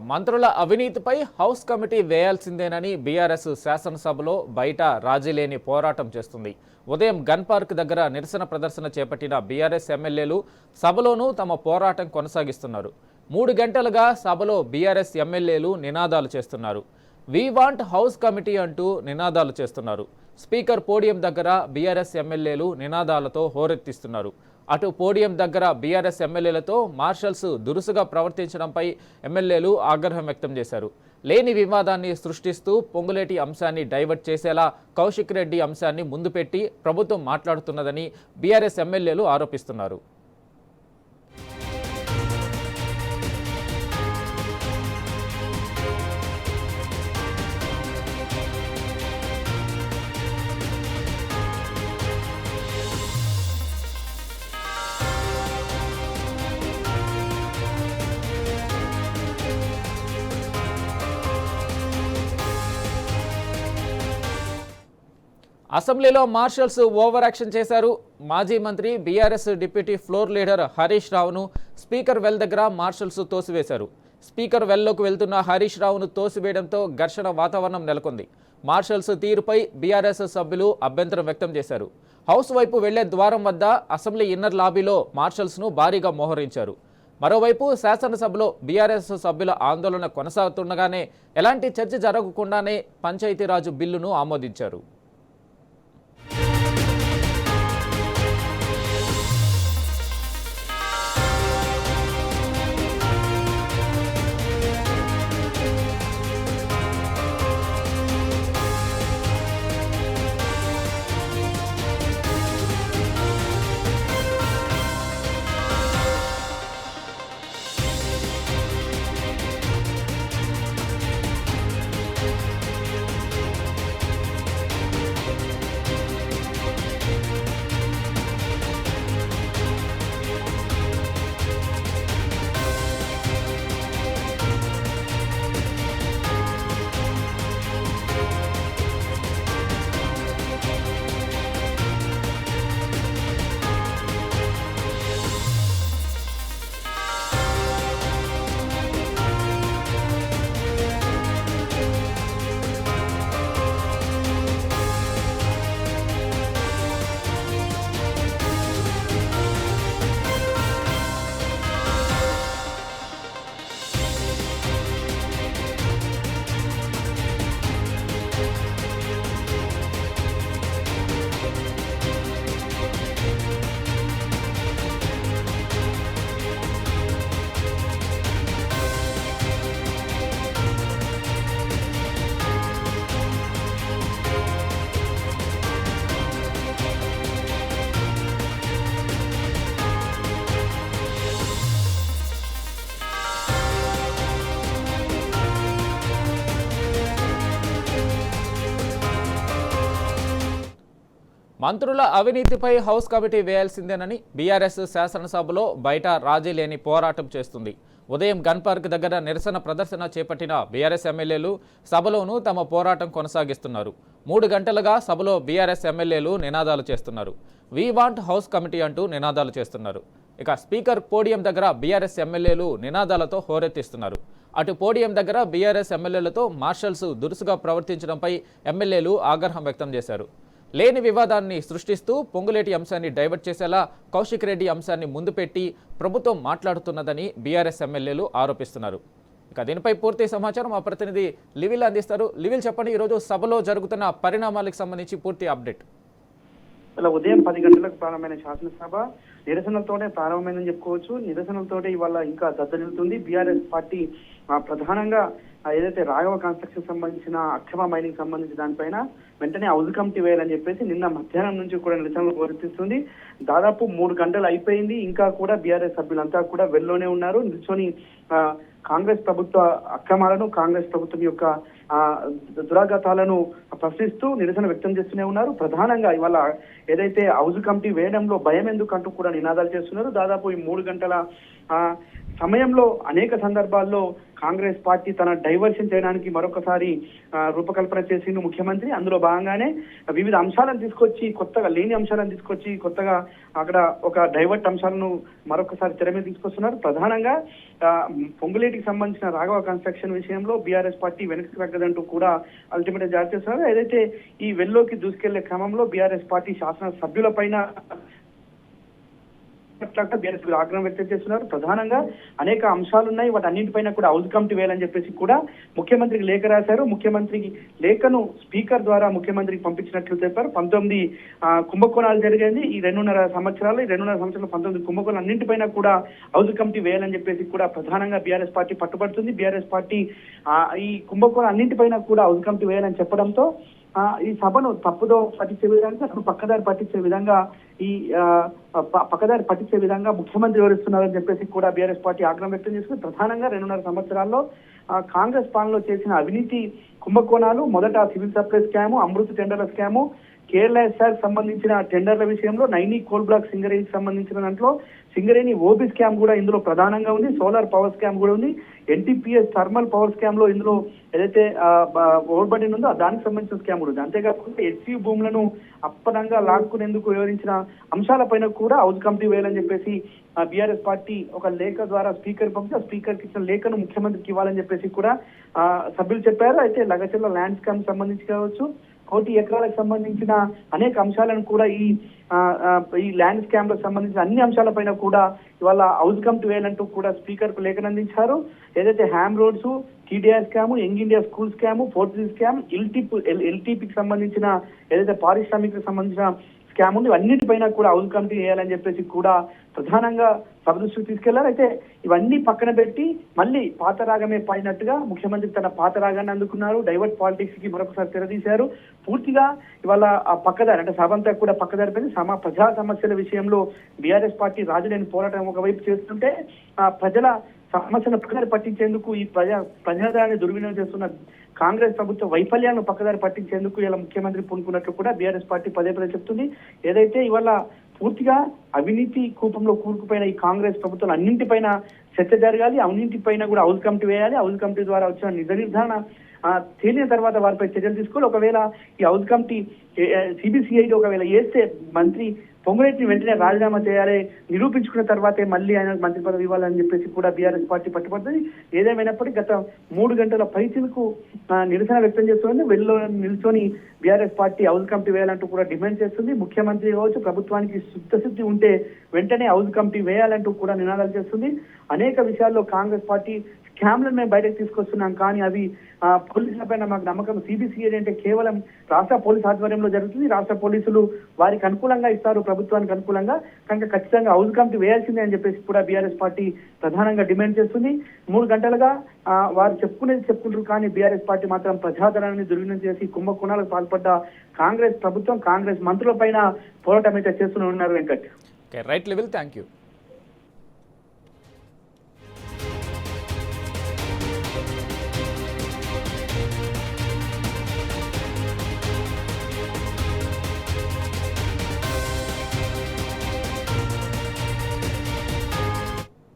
మంత్రుల అవినీతిపై house committee వేయాల్సిందేనని BRS శాసనసభలో బయట రాజీలేని పోరాటం చేస్తుంది. ఉదయం గన్ పార్క్ దగ్గర నిరసన ప్రదర్శన చేపట్టిన బీఆర్ఎస్ ఎమ్మెల్యేలు సభలోనూ తమ పోరాటం కొనసాగిస్తున్నారు. 3 గంటలుగా సభలో బీఆర్ఎస్ ఎమ్మెల్యేలు నినాదాలు చేస్తున్నారు. వి వాంట్ హౌస్ కమిటీ అంటూ నినాదాలు చేస్తున్నారు. స్పీకర్ పోడియం దగ్గర బీఆర్ఎస్ ఎమ్మెల్యేలు నినాదాలతో హోరెత్తిస్తున్నారు. అటు పోడియం దగ్గర బీఆర్ఎస్ ఎమ్మెల్యేలతో మార్షల్స్ దురుసుగా ప్రవర్తించడంపై ఎమ్మెల్యేలు ఆగ్రహం వ్యక్తం చేశారు. లేని వివాదాన్ని సృష్టిస్తూ పొంగులేటి అంశాన్ని డైవర్ట్ చేసేలా కౌశిక్ రెడ్డి అంశాన్ని ముందు పెట్టి ప్రభుత్వం మాట్లాడుతున్నదని బీఆర్ఎస్ ఎమ్మెల్యేలు ఆరోపిస్తున్నారు. అసెంబ్లీలో మార్షల్స్ ఓవర్ యాక్షన్ చేశారు. మాజీ మంత్రి BRS deputy floor leader Harish రావును స్పీకర్ వెల్ దగ్గర మార్షల్స్ తోసివేశారు. స్పీకర్ వెల్లోకి వెళ్తున్న హరీష్ రావును తోసివేయడంతో ఘర్షణ వాతావరణం నెలకొంది. మార్షల్స్ తీరుపై బీఆర్ఎస్ సభ్యులు అభ్యంతరం వ్యక్తం చేశారు. హౌస్ వైపు వెళ్లే ద్వారం వద్ద అసెంబ్లీ ఇన్నర్ లాబీలో మార్షల్స్ను భారీగా మోహరించారు. మరోవైపు శాసనసభలో బీఆర్ఎస్ సభ్యుల ఆందోళన కొనసాగుతుండగానే ఎలాంటి చర్చ జరగకుండానే పంచాయతీరాజు బిల్లును ఆమోదించారు. మంత్రుల అవినీతిపై హౌస్ కమిటీ వేయాల్సిందేనని బీఆర్ఎస్ శాసనసభలో బయట రాజీ లేని పోరాటం చేస్తుంది. ఉదయం గన్ పార్క్ దగ్గర నిరసన ప్రదర్శన చేపట్టిన బీఆర్ఎస్ ఎమ్మెల్యేలు సభలోనూ తమ పోరాటం కొనసాగిస్తున్నారు. 3 గంటలుగా సభలో బీఆర్ఎస్ ఎమ్మెల్యేలు నినాదాలు చేస్తున్నారు. వి వాంట్ హౌస్ కమిటీ అంటూ నినాదాలు చేస్తున్నారు. ఇక స్పీకర్ పోడియం దగ్గర బీఆర్ఎస్ ఎమ్మెల్యేలు నినాదాలతో హోరెత్తిస్తున్నారు. అటు పోడియం దగ్గర బీఆర్ఎస్ ఎమ్మెల్యేలతో మార్షల్స్ దురుసుగా ప్రవర్తించడంపై ఎమ్మెల్యేలు ఆగ్రహం వ్యక్తం చేశారు. లేని వివాదాన్ని సృష్టిస్తూ పొంగులేటి అంశాన్ని డైవర్ట్ చేసేలా కౌశిక్ రెడ్డి అంశాన్ని ముందు పెట్టి ప్రభుత్వం మాట్లాడుతున్నదని బీఆర్ఎస్ ఎమ్మెల్యేలు ఆరోపిస్తున్నారు. ఇక దీనిపై పూర్తి సమాచారం మా ప్రతినిధి లివిల్ అందిస్తారు. లివిల్, చెప్పండి, ఈరోజు సభలో జరుగుతున్న పరిణామాలకు సంబంధించి పూర్తి అప్డేట్. ఇలా ఉదయం 10 గంటలకు ప్రారంభమైన శాసనసభ నిరసనలతోనే ప్రారంభమైందని చెప్పుకోవచ్చు. నిరసనలతోటే ఇవాళ ఇంకా దద్దరిల్లుతుంది. బీఆర్ఎస్ పార్టీ ప్రధానంగా ఏదైతే రాఘవ కన్స్ట్రక్షన్ సంబంధించిన అక్రమ మైనింగ్ సంబంధించిన దానిపైన వెంటనే హౌస్ కమిటీ వేయాలని చెప్పేసి నిన్న మధ్యాహ్నం నుంచి కూడా నిరసనలు కోరిస్తుంది. దాదాపు 3 గంటలు అయిపోయింది. ఇంకా కూడా బీఆర్ఎస్ సభ్యులంతా కూడా వెల్లోనే ఉన్నారు. నిల్చొని కాంగ్రెస్ ప్రభుత్వ అక్రమాలను, కాంగ్రెస్ ప్రభుత్వం యొక్క దురాఘాతాలను ప్రశ్నిస్తూ నిరసన వ్యక్తం చేస్తూనే ఉన్నారు. ప్రధానంగా ఇవాళ ఏదైతే హౌస్ కమిటీ వేయడంలో భయం ఎందుకంటూ కూడా నినాదాలు చేస్తున్నారు. దాదాపు ఈ 3 గంటల సమయంలో అనేక సందర్భాల్లో కాంగ్రెస్ పార్టీ తన డైవర్షన్ చేయడానికి మరొకసారి రూపకల్పన చేసిండు ముఖ్యమంత్రి. అందులో భాగంగానే వివిధ అంశాలను తీసుకొచ్చి, కొత్తగా లేని అంశాలను తీసుకొచ్చి కొత్తగా అక్కడ ఒక డైవర్ట్ అంశాలను మరొకసారి తెర మీద తీసుకొస్తున్నారు. ప్రధానంగా పొంగులేటికి సంబంధించిన రాఘవ కన్స్ట్రక్షన్ విషయంలో బీఆర్ఎస్ పార్టీ వెనక్కి తగ్గదంటూ కూడా అల్టిమేట్ జారీ చేస్తున్నారు. ఏదైతే ఈ వెల్లోకి దూసుకెళ్లే క్రమంలో బీఆర్ఎస్ పార్టీ శాసన సభ్యులపైన బీఆర్ఎస్ ఆగ్రహం వ్యక్తం చేస్తున్నారు. ప్రధానంగా అనేక అంశాలు ఉన్నాయి, వాటి అన్నింటిపైన కూడా హౌస్ కమిటీ వేయాలని చెప్పేసి కూడా ముఖ్యమంత్రికి లేఖ రాశారు. ముఖ్యమంత్రికి లేఖను స్పీకర్ ద్వారా ముఖ్యమంత్రికి పంపించినట్లు చెప్పారు. 19 కుంభకోణాలు జరిగింది ఈ 2.5 సంవత్సరాలు. 19 కుంభకోణాలు అన్నింటిపైన కూడా హౌస్ కమిటీ వేయాలని చెప్పేసి కూడా ప్రధానంగా బీఆర్ఎస్ పార్టీ పట్టుబడుతుంది. బీఆర్ఎస్ పార్టీ ఈ కుంభకోణం అన్నింటిపైన కూడా హౌస్ కమిటీ వేయాలని చెప్పడంతో ఈ సభను తప్పుదో పట్టించే విధంగా, పక్కదారి పట్టించే విధంగా పక్కదారి పట్టించే విధంగా ముఖ్యమంత్రి వివరిస్తున్నారని చెప్పేసి కూడా బీఆర్ఎస్ పార్టీ ఆగ్రహం వ్యక్తం చేసుకుని ప్రధానంగా 2.5 సంవత్సరాల్లో కాంగ్రెస్ పాలనలో చేసిన అవినీతి కుంభకోణాలు, మొదట సివిల్ సప్లై స్కాము, అమృత్ టెండర్ల స్కాము, కేరళ ఎస్ఆర్ సంబంధించిన టెండర్ల విషయంలో, నైని కోల్ బ్లాక్ సింగరేణికి సంబంధించిన దాంట్లో సింగరేణి ఓబీ స్కామ్ కూడా ఇందులో ప్రధానంగా ఉంది, సోలార్ పవర్ స్కామ్ కూడా ఉంది, ఎన్టీపీఎస్ థర్మల్ పవర్ స్కామ్ లో ఇందులో ఏదైతే ఓవర్బడిన్ ఉందో దానికి సంబంధించిన స్కామ్ కూడా ఉంది. అంతేకాకుండా ఎస్సీ భూములను అప్పనంగా లాక్కునేందుకు వివరించిన అంశాలపైన కూడా హౌస్ కమిటీ వేయాలని చెప్పేసి బీఆర్ఎస్ పార్టీ ఒక లేఖ ద్వారా స్పీకర్ పంపితే ఆ స్పీకర్కి ఇచ్చిన లేఖను ముఖ్యమంత్రికి ఇవ్వాలని చెప్పేసి కూడా సభ్యులు చెప్పారు. అయితే లగచర్ల ల్యాండ్ స్కామ్ సంబంధించి కావచ్చు, 1 కోటి ఎకరాలకు సంబంధించిన అనేక అంశాలను కూడా ఈ ల్యాండ్ స్కామ్ లకు సంబంధించిన అన్ని అంశాలపైన కూడా ఇవాళ హౌస్ కమిటీ వేయాలంటూ కూడా స్పీకర్ కు లేఖను అందించారు. ఏదైతే HAM roads, TDR scam, Young India school scam, fourth scam, ఎల్టీపీకి సంబంధించిన ఏదైతే పారిశ్రామికకు సంబంధించిన స్కామ్ ఉంది, అన్నిటిపైన కూడా హౌస్ కమిటీ వేయాలని చెప్పేసి కూడా ప్రధానంగా సభ దృష్టికి తీసుకెళ్లారు. అయితే ఇవన్నీ పక్కన పెట్టి మళ్ళీ పాత రాగమే పడినట్టుగా ముఖ్యమంత్రి తన పాత రాగాన్ని అందుకున్నారు. డైవర్ట్ పాలిటిక్స్ కి మరొకసారి తెరదీశారు. పూర్తిగా ఇవాళ పక్కదారి అంటే సభ అంతా కూడా పక్కదారిపోయింది. ప్రజా సమస్యల విషయంలో బీఆర్ఎస్ పార్టీ రాజులేని పోరాటం ఒకవైపు చేస్తుంటే ప్రజల సమస్యను పక్కదారి పట్టించేందుకు ఈ ప్రజాదాన్ని దుర్వినియోగం చేస్తున్న కాంగ్రెస్ ప్రభుత్వ వైఫల్యాలను పక్కదారి పట్టించేందుకు ఇలా ముఖ్యమంత్రి పూనుకున్నట్లు కూడా బీఆర్ఎస్ పార్టీ పదే చెప్తుంది. ఏదైతే ఇవాళ పూర్తిగా అవినీతి కూపంలో కూరుకుపోయిన ఈ కాంగ్రెస్ ప్రభుత్వం అన్నింటిపైన చర్చ జరగాలి, అన్నింటిపైన కూడా హౌస్ కమిటీ వేయాలి. హౌస్ కమిటీ ద్వారా వచ్చిన నిజ నిర్ధారణ తేలిన తర్వాత వారిపై చర్యలు తీసుకోవాలి. ఒకవేళ ఈ హౌస్ కమిటీ సిబిసిఐడి ఒకవేళ వేస్తే మంత్రి పొంగులేటిని వెంటనే రాజీనామా చేయాలి, నిరూపించుకున్న తర్వాతే మళ్ళీ ఆయన మంత్రి పదవి ఇవ్వాలని చెప్పేసి కూడా బీఆర్ఎస్ పార్టీ పట్టుబడుతుంది. ఏదేమైనప్పటికీ గత 3 గంటల పైచిలకు నిరసన వ్యక్తం చేస్తుంది. వెల్లో నిల్చొని బీఆర్ఎస్ పార్టీ హౌస్ కమిటీ వేయాలంటూ కూడా డిమాండ్ చేస్తుంది. ముఖ్యమంత్రి కావచ్చు, ప్రభుత్వానికి శుద్ధశుద్ధి ఉంటే వెంటనే హౌస్ కమిటీ వేయాలంటూ కూడా నినాదాలు చేస్తుంది. అనేక విషయాల్లో కాంగ్రెస్ పార్టీ స్కామ్లను మేము బయటకు తీసుకొస్తున్నాం, కానీ అవి పోలీసుల పైన మాకు నమ్మకం. సిబిసిఐడి అంటే కేవలం రాష్ట్ర పోలీసు ఆధ్వర్యంలో జరుగుతుంది. రాష్ట్ర పోలీసులు వారికి అనుకూలంగా ఇస్తారు, ప్రభుత్వానికి అనుకూలంగా. కనుక ఖచ్చితంగా హౌస్ కమిటీ వేయాల్సిందే అని చెప్పేసి కూడా బీఆర్ఎస్ పార్టీ ప్రధానంగా డిమాండ్ చేస్తుంది. 3 గంటలుగా వారు చెప్పుకుంటారు, కానీ బీఆర్ఎస్ పార్టీ మాత్రం ప్రజాధనాన్ని దుర్వినియోగం చేసి కుంభకోణాలకు పాల్పడ్డ కాంగ్రెస్ ప్రభుత్వం, కాంగ్రెస్ మంత్రుల పైన పోరాటం అయితే చేస్తూనే ఉన్నారు. Venkat, right level, thank you.